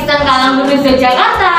Kristen Kalangbunus Yogyakarta.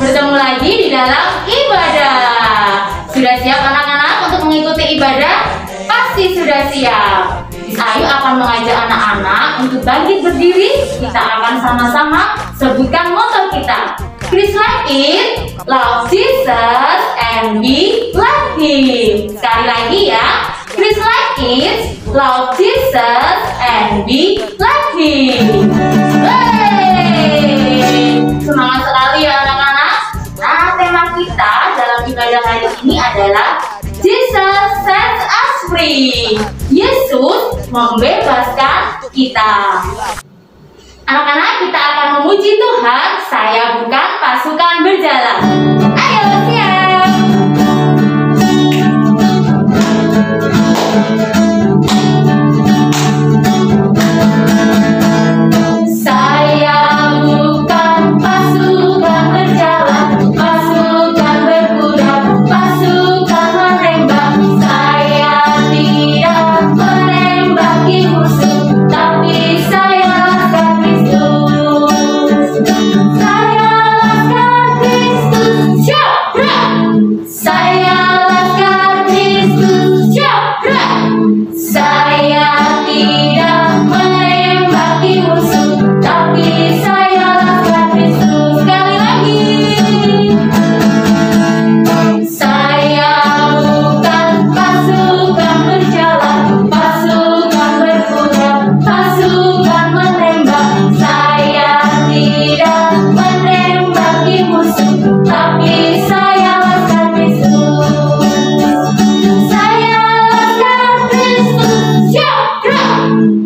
Bertemu lagi di dalam ibadah. Sudah siap anak-anak untuk mengikuti ibadah? Pasti sudah siap. Miss Ayu akan mengajak anak-anak untuk bangkit berdiri. Kita akan sama-sama sebutkan moto kita. Christ like it, love Jesus, and be like Him. Sekali lagi ya. Christ like it, love Jesus, and be like Him. Semangat sekali ya anak-anak. Nah, tema kita dalam ibadah hari ini adalah Jesus sets us free. Yesus membebaskan kita. Anak-anak, kita akan memuji Tuhan. Saya bukan pasukan berjalan. Ayo siap. Saya bukan pasukan berjalan, pasukan berkuda, pasukan menembak. Saya tidak menembaki musuh, tapi saya laskar Kristus. Saya laskar Kristus, syabra. Saya laskar Kristus, syabra. Saya tidak menembaki musuh, tapi saya laskar Kristus. Sekali lagi. Saya bukan pasukan berjalan, pasukan berkuda, pasukan menembak. Saya tidak menembaki musuh, tapi saya laskar Kristus. Saya laskar Kristus, syabra.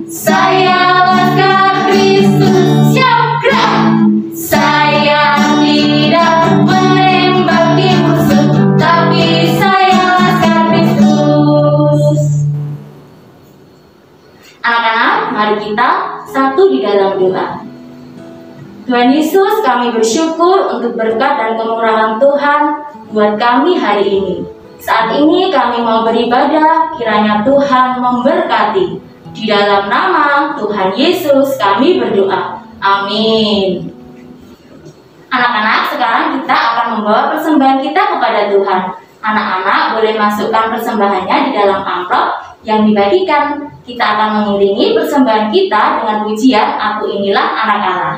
Saya laskar Kristus, syabra. Saya tidak menembaki musuh, tapi saya laskar Kristus. Anak-anak, mari kita satu di dalam doa. Tuhan Yesus, kami bersyukur untuk berkat dan kemurahan Tuhan buat kami hari ini. Saat ini kami mau beribadah, kiranya Tuhan memberkati. Di dalam nama Tuhan Yesus kami berdoa. Amin. Anak-anak, sekarang kita akan membawa persembahan kita kepada Tuhan. Anak-anak boleh masukkan persembahannya di dalam amplop yang dibagikan. Kita akan mengiringi persembahan kita dengan pujian Aku Inilah Anak Allah.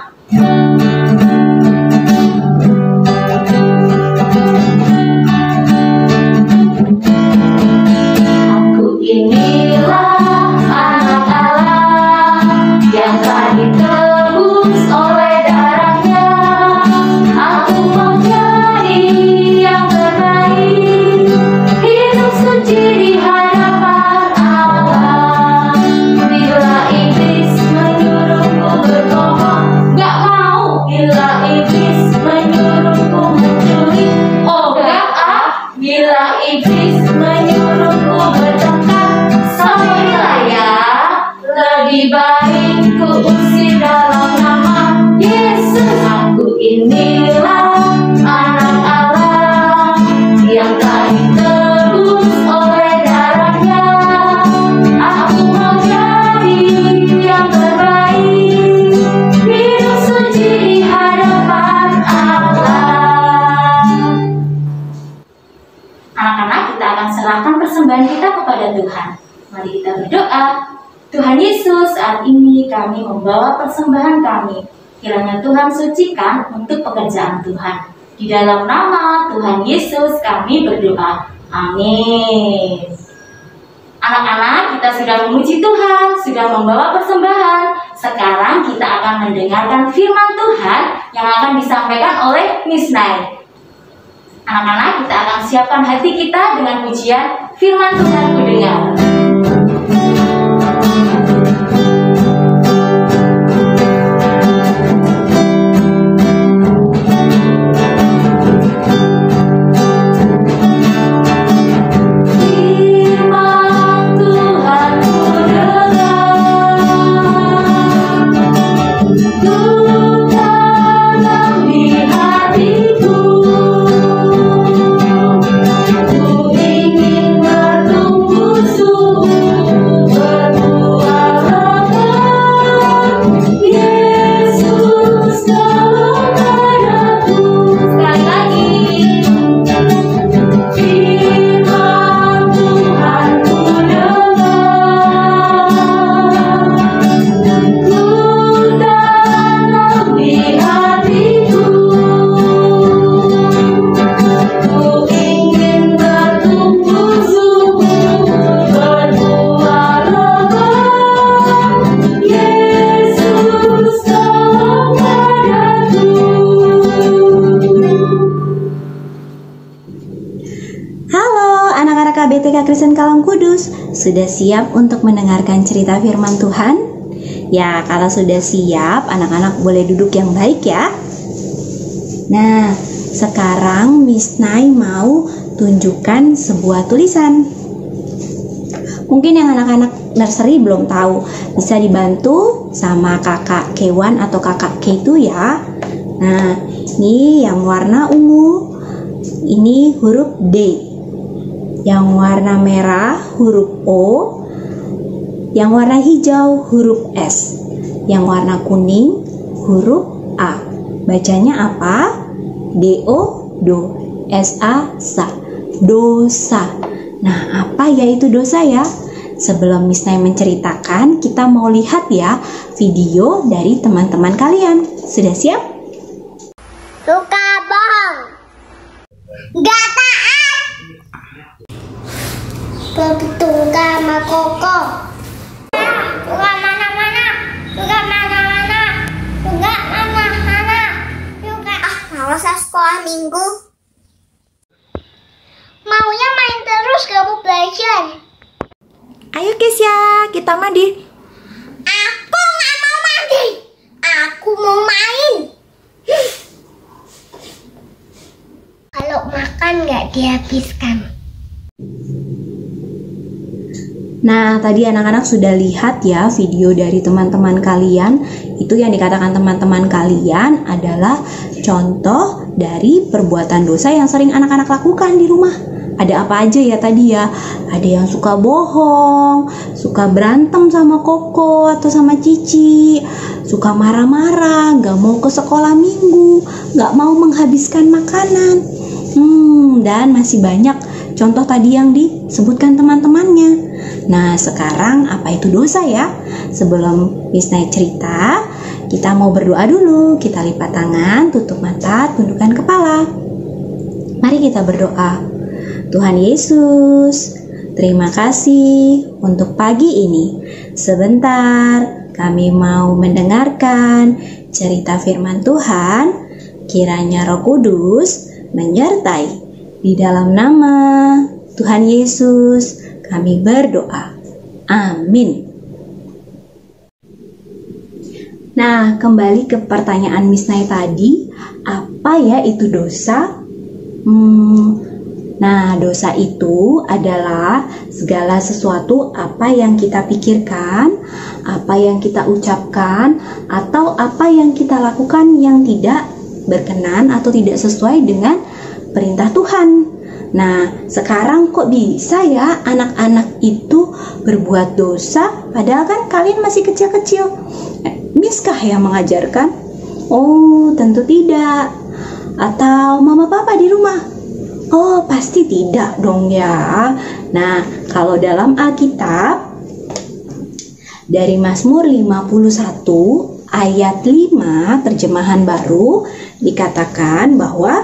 Aku inilah anak Allah yang telah ditebus oleh darahnya. Aku mau jadi yang terbaik, hidup suci di hadapan Allah. Bila iblis menyuruhku berbohong, gak mau. Bila iblis menyuruhku mencuri, oh gak ah. Bila iblis menyuruhku bertengkar, sampailah ya. Lebih baik ku usir dalam nama Yesus. Aku inilah anak Allah yang telah ditebus oleh darahnya. Aku mau jadi yang terbaik, hidup suci di hadapan Allah. Anak-anak, kita akan serahkan persembahan kita kepada Tuhan. Mari kita berdoa. Tuhan Yesus, saat ini kami membawa persembahan kami. Kiranya Tuhan sucikan untuk pekerjaan Tuhan. Di dalam nama Tuhan Yesus kami berdoa. Amin. Anak-anak, kita sudah memuji Tuhan, sudah membawa persembahan. Sekarang kita akan mendengarkan firman Tuhan yang akan disampaikan oleh Miss Nay. Anak-anak, kita akan siapkan hati kita dengan pujian firman Tuhan ku dengar. Ku ingin bertumbuh Dusun Kalam Kudus, sudah siap untuk mendengarkan cerita firman Tuhan? Ya, kalau sudah siap, anak-anak boleh duduk yang baik ya. Nah, sekarang Miss Nai mau tunjukkan sebuah tulisan. Mungkin yang anak-anak nursery belum tahu, bisa dibantu sama kakak Kewan atau kakak K2 ya. Nah, ini yang warna ungu, ini huruf D. Yang warna merah huruf O, yang warna hijau huruf S, yang warna kuning huruf A. Bacanya apa? D-O, do, S-A, sa, dosa. Nah, apa ya itu dosa ya? Sebelum Miss Nai menceritakan, kita mau lihat ya video dari teman-teman kalian. Sudah siap? Suka bohong, gak taat, bertungga sama koko, suka mana-mana, suka mana-mana, suka mana-mana, suka malas sekolah minggu, maunya main terus, gak mau belajar. Ayo Kesya, kita mandi. Aku gak mau mandi, aku mau main. Kalau makan gak dihabiskan. Nah, tadi anak-anak sudah lihat ya video dari teman-teman kalian. Itu yang dikatakan teman-teman kalian adalah contoh dari perbuatan dosa yang sering anak-anak lakukan di rumah. Ada apa aja ya tadi ya? Ada yang suka bohong, suka berantem sama Koko atau sama Cici, suka marah-marah, gak mau ke sekolah minggu, gak mau menghabiskan makanan. Dan masih banyak contoh tadi yang disebutkan teman-temannya. Nah, sekarang apa itu dosa ya? Sebelum Miss Nai cerita, kita mau berdoa dulu. Kita lipat tangan, tutup mata, tundukkan kepala. Mari kita berdoa. Tuhan Yesus, terima kasih untuk pagi ini. Sebentar, kami mau mendengarkan cerita firman Tuhan. Kiranya Roh Kudus menyertai. Di dalam nama Tuhan Yesus, kami berdoa. Amin. Nah, kembali ke pertanyaan Miss Nai tadi, apa ya itu dosa? Nah, dosa itu adalah segala sesuatu apa yang kita pikirkan, apa yang kita ucapkan, atau apa yang kita lakukan yang tidak berkenan atau tidak sesuai dengan perintah Tuhan. Nah, sekarang kok bisa ya anak-anak itu berbuat dosa padahal kan kalian masih kecil-kecil? Miss kah yang mengajarkan? Oh, tentu tidak. Atau mama papa di rumah? Oh, pasti tidak dong ya. Nah, kalau dalam Alkitab dari Mazmur 51 ayat 5 terjemahan baru dikatakan bahwa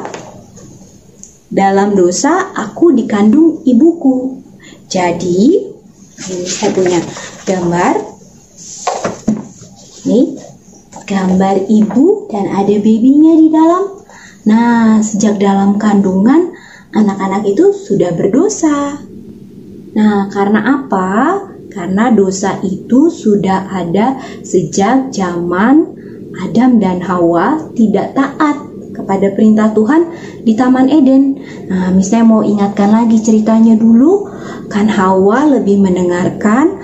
dalam dosa aku dikandung ibuku. Jadi, ini saya punya gambar. Nih, gambar ibu dan ada babynya di dalam. Nah, sejak dalam kandungan anak-anak itu sudah berdosa. Nah, karena apa? Karena dosa itu sudah ada sejak zaman Adam dan Hawa tidak taat kepada perintah Tuhan di Taman Eden. Nah, misalnya mau ingatkan lagi ceritanya dulu, kan Hawa lebih mendengarkan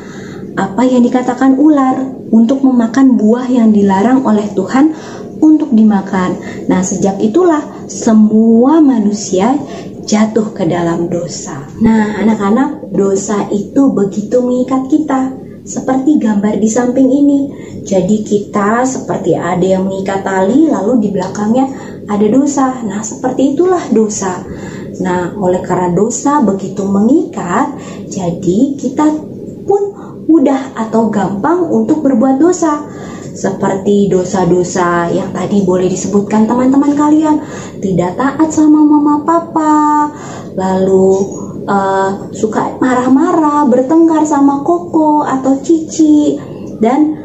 apa yang dikatakan ular untuk memakan buah yang dilarang oleh Tuhan untuk dimakan. Nah, sejak itulah semua manusia jatuh ke dalam dosa. Nah, anak-anak, dosa itu begitu mengikat kita. Seperti gambar di samping ini. Jadi kita seperti ada yang mengikat tali, lalu di belakangnya ada dosa. Nah, seperti itulah dosa. Nah, oleh karena dosa begitu mengikat, jadi kita pun mudah atau gampang untuk berbuat dosa. Seperti dosa-dosa yang tadi boleh disebutkan teman-teman kalian. Tidak taat sama mama papa, lalu suka marah-marah, bertengkar sama Koko atau Cici, dan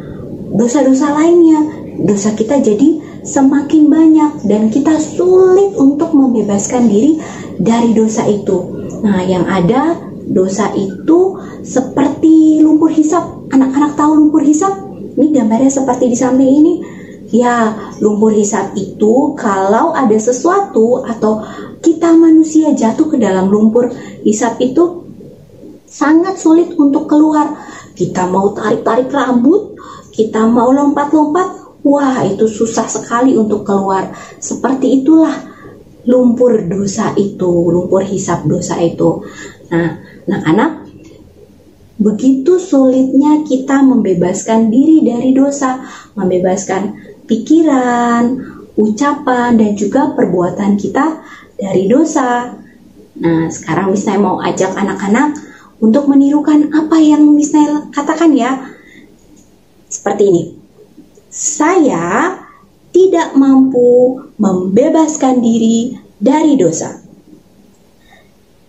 dosa-dosa lainnya. Dosa kita jadi semakin banyak dan kita sulit untuk membebaskan diri dari dosa itu. Nah, yang ada dosa itu seperti lumpur hisap. Anak-anak tahu lumpur hisap? Ini gambarnya seperti di samping ini. Ya, lumpur hisap itu kalau ada sesuatu atau kita manusia jatuh ke dalam lumpur hisap itu sangat sulit untuk keluar. Kita mau tarik-tarik rambut, kita mau lompat-lompat, wah itu susah sekali untuk keluar. Seperti itulah lumpur dosa itu, lumpur hisap dosa itu. Nah, anak-anak, begitu sulitnya kita membebaskan diri dari dosa, membebaskan pikiran, ucapan, dan juga perbuatan kita dari dosa. Nah, sekarang Miss Nay mau ajak anak-anak untuk menirukan apa yang Miss Nay katakan ya. Seperti ini. Saya tidak mampu membebaskan diri dari dosa.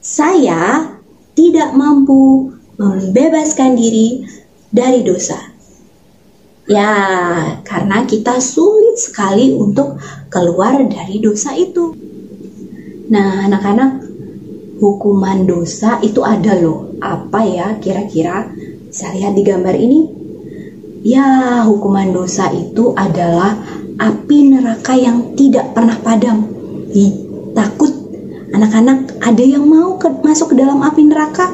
Saya tidak mampu membebaskan diri dari dosa. Ya, karena kita sulit sekali untuk keluar dari dosa itu. Nah, anak-anak, hukuman dosa itu ada loh. Apa ya kira-kira? Bisa lihat di gambar ini. Ya, hukuman dosa itu adalah api neraka yang tidak pernah padam. Takut anak-anak ada yang mau masuk ke dalam api neraka?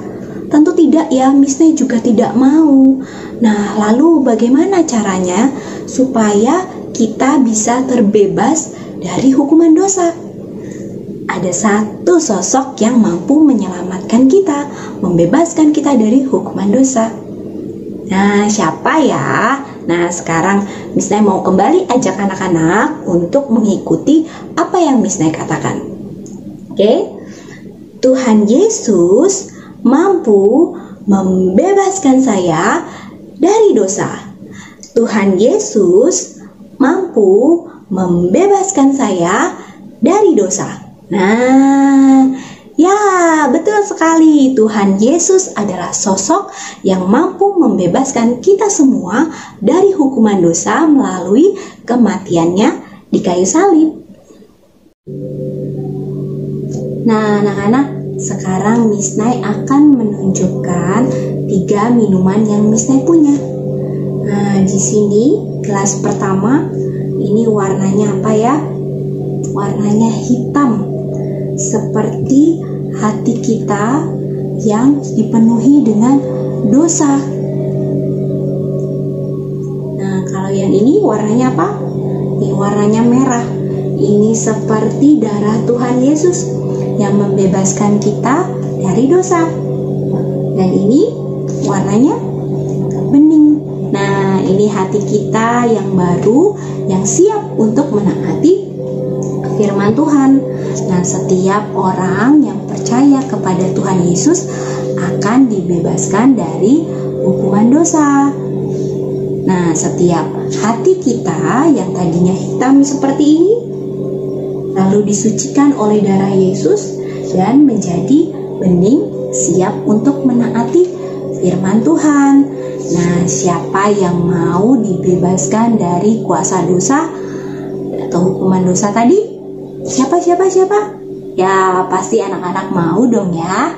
Tentu tidak ya, Miss Nay juga tidak mau. Nah, lalu bagaimana caranya supaya kita bisa terbebas dari hukuman dosa? Ada satu sosok yang mampu menyelamatkan kita, membebaskan kita dari hukuman dosa. Nah, siapa ya? Nah, sekarang Miss Nay mau kembali ajak anak-anak untuk mengikuti apa yang Miss Nay katakan. Oke? Tuhan Yesus mampu membebaskan saya dari dosa. Tuhan Yesus mampu membebaskan saya dari dosa. Nah, ya betul sekali. Tuhan Yesus adalah sosok yang mampu membebaskan kita semua dari hukuman dosa melalui kematiannya di kayu salib. Nah, anak-anak, sekarang Miss Nay akan menunjukkan 3 minuman yang Miss Nay punya. Nah, di sini gelas pertama ini warnanya apa ya? Warnanya hitam. Seperti hati kita yang dipenuhi dengan dosa. Nah, kalau yang ini warnanya apa? Ini warnanya merah. Ini seperti darah Tuhan Yesus yang membebaskan kita dari dosa. Dan ini warnanya bening. Nah, ini hati kita yang baru, yang siap untuk menaati firman Tuhan. Nah, setiap orang yang percaya kepada Tuhan Yesus akan dibebaskan dari hukuman dosa. Nah, setiap hati kita yang tadinya hitam seperti ini lalu disucikan oleh darah Yesus dan menjadi bening, siap untuk menaati firman Tuhan. Nah, siapa yang mau dibebaskan dari kuasa dosa atau hukuman dosa tadi? Siapa? Ya, pasti anak-anak mau dong ya.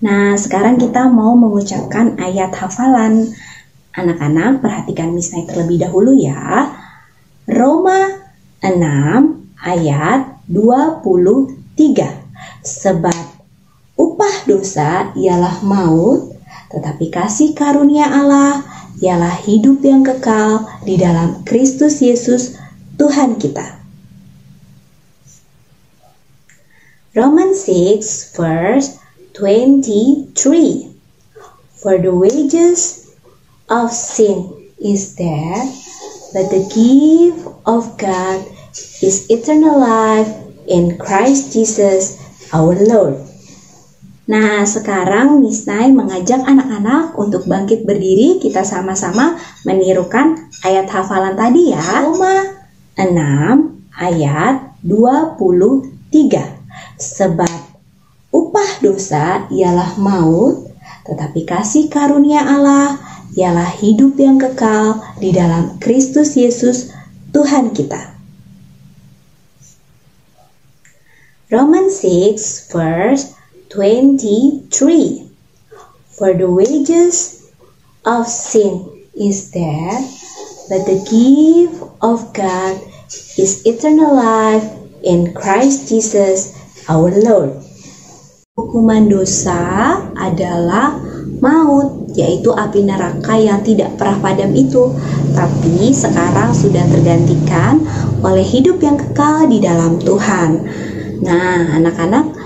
Nah, sekarang kita mau mengucapkan ayat hafalan. Anak-anak, perhatikan Miss Nay terlebih dahulu ya. Roma 6 ayat 23. Sebab upah dosa ialah maut, tetapi kasih karunia Allah ialah hidup yang kekal di dalam Kristus Yesus Tuhan kita. Romans 6 verse 23. For the wages of sin is death, but the gift of God is eternal life in Christ Jesus our Lord. Nah, sekarang Miss Nay mengajak anak-anak untuk bangkit berdiri. Kita sama-sama menirukan ayat hafalan tadi ya. Roma 6 ayat 23. Sebab upah dosa ialah maut, tetapi kasih karunia Allah ialah hidup yang kekal di dalam Kristus Yesus Tuhan kita. Romans 6 verse 23. For the wages of sin is death, but the gift of God is eternal life in Christ Jesus our Lord. Hukuman dosa adalah maut, yaitu api neraka yang tidak pernah padam itu, tapi sekarang sudah tergantikan oleh hidup yang kekal di dalam Tuhan. Nah, anak-anak,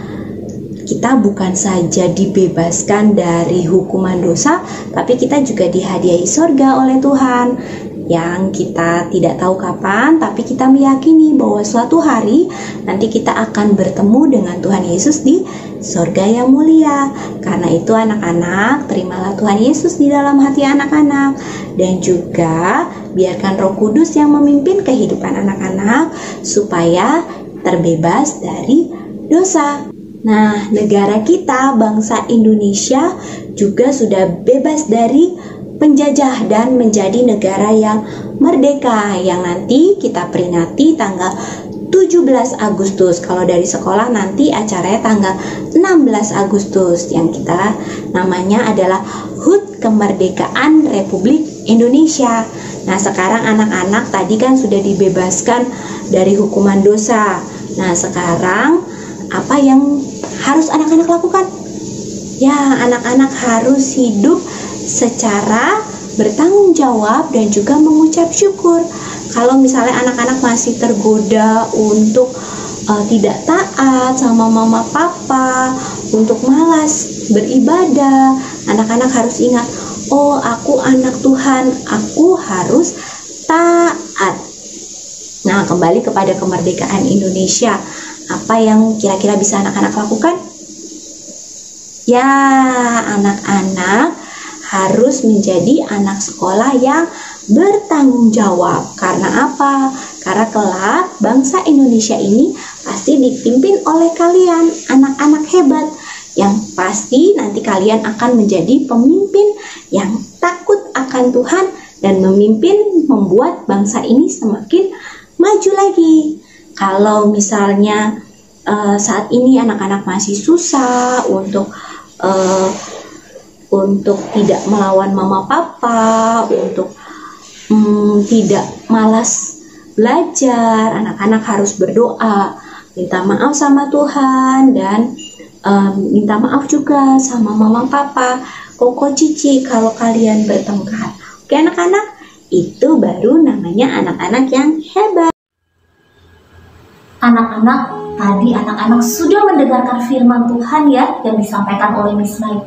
kita bukan saja dibebaskan dari hukuman dosa, tapi kita juga dihadiahi surga oleh Tuhan yang kita tidak tahu kapan, tapi kita meyakini bahwa suatu hari nanti kita akan bertemu dengan Tuhan Yesus di surga yang mulia. Karena itu anak-anak, terimalah Tuhan Yesus di dalam hati anak-anak, dan juga biarkan Roh Kudus yang memimpin kehidupan anak-anak supaya terbebas dari dosa. Nah, negara kita, bangsa Indonesia juga sudah bebas dari penjajah dan menjadi negara yang merdeka, yang nanti kita peringati tanggal 17 Agustus. Kalau dari sekolah nanti acaranya tanggal 16 Agustus yang kita namanya adalah HUT Kemerdekaan Republik Indonesia. Nah, sekarang anak-anak tadi kan sudah dibebaskan dari hukuman dosa. Nah, sekarang apa yang harus anak-anak lakukan? Ya, anak-anak harus hidup secara bertanggung jawab dan juga mengucap syukur. Kalau misalnya anak-anak masih tergoda untuk tidak taat sama mama papa, untuk malas beribadah, anak-anak harus ingat, oh aku anak Tuhan, aku harus taat. Nah, kembali kepada kemerdekaan Indonesia, apa yang kira-kira bisa anak-anak lakukan? Ya, anak-anak harus menjadi anak sekolah yang bertanggung jawab. Karena apa? Karena kelak bangsa Indonesia ini pasti dipimpin oleh kalian, anak-anak hebat, yang pasti nanti kalian akan menjadi pemimpin yang takut akan Tuhan dan memimpin membuat bangsa ini semakin maju lagi. Kalau misalnya saat ini anak-anak masih susah untuk tidak melawan mama papa, untuk tidak malas belajar, anak-anak harus berdoa, minta maaf sama Tuhan, dan minta maaf juga sama mama papa, koko cici kalau kalian bertengkar. Oke anak-anak, itu baru namanya anak-anak yang hebat. Anak-anak, tadi anak-anak sudah mendengarkan firman Tuhan ya yang disampaikan oleh Miss Mai.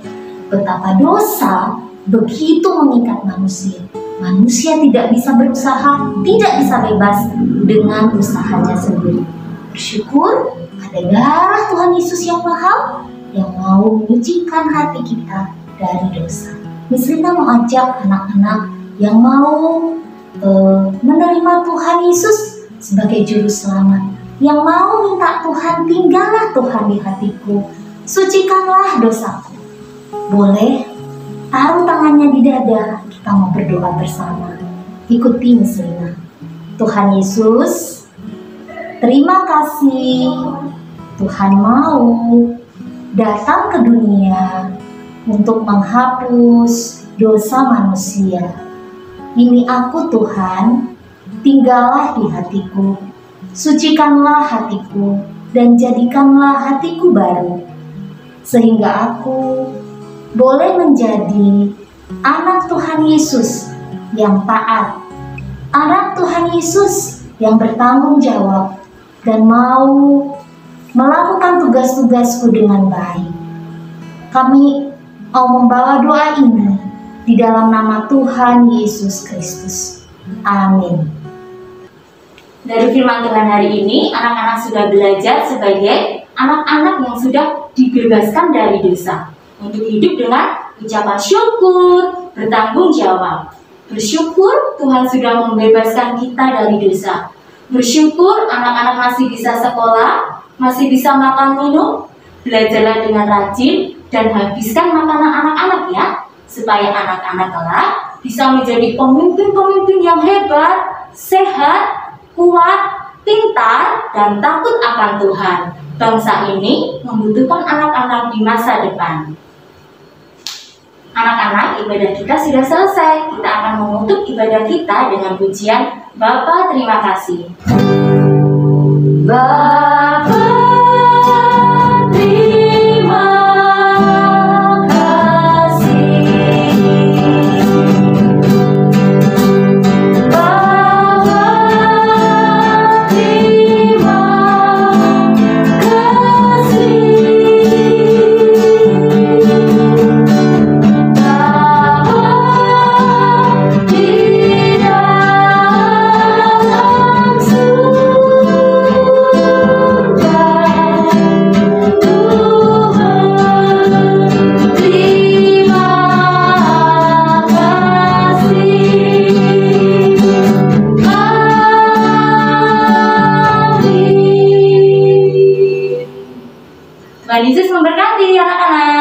Betapa dosa begitu mengikat manusia. Manusia tidak bisa berusaha, tidak bisa bebas dengan usahanya sendiri. Bersyukur ada darah Tuhan Yesus yang mahal yang mau menyucikan hati kita dari dosa. Miss Rina mau ajak anak-anak yang mau menerima Tuhan Yesus sebagai juru selamat, yang mau minta Tuhan, tinggallah Tuhan di hatiku, sucikanlah dosaku. Boleh taruh tangannya di dada, kita mau berdoa bersama. Ikuti Miss Rina. Tuhan Yesus, terima kasih Tuhan mau datang ke dunia untuk menghapus dosa manusia. Ini aku Tuhan, tinggallah di hatiku, sucikanlah hatiku, dan jadikanlah hatiku baru, sehingga aku boleh menjadi anak Tuhan Yesus yang taat, anak Tuhan Yesus yang bertanggung jawab, dan mau melakukan tugas-tugasku dengan baik. Kami mau membawa doa ini di dalam nama Tuhan Yesus Kristus. Amin. Dari firman Tuhan hari ini, anak-anak sudah belajar sebagai anak-anak yang sudah dibebaskan dari dosa, untuk hidup dengan ucapan syukur, bertanggung jawab. Bersyukur Tuhan sudah membebaskan kita dari dosa. Bersyukur anak-anak masih bisa sekolah, masih bisa makan minum. Belajarlah dengan rajin dan habiskan makanan anak-anak ya, supaya anak-anak kelak bisa menjadi pemimpin-pemimpin yang hebat, sehat, kuat, pintar, dan takut akan Tuhan. Bangsa ini membutuhkan anak-anak di masa depan. Anak-anak, ibadah kita sudah selesai. Kita akan menutup ibadah kita dengan pujian Bapa terima kasih. Bapa terima kasih. Bapa terima Tuhan Yesus memberkati anak-anak.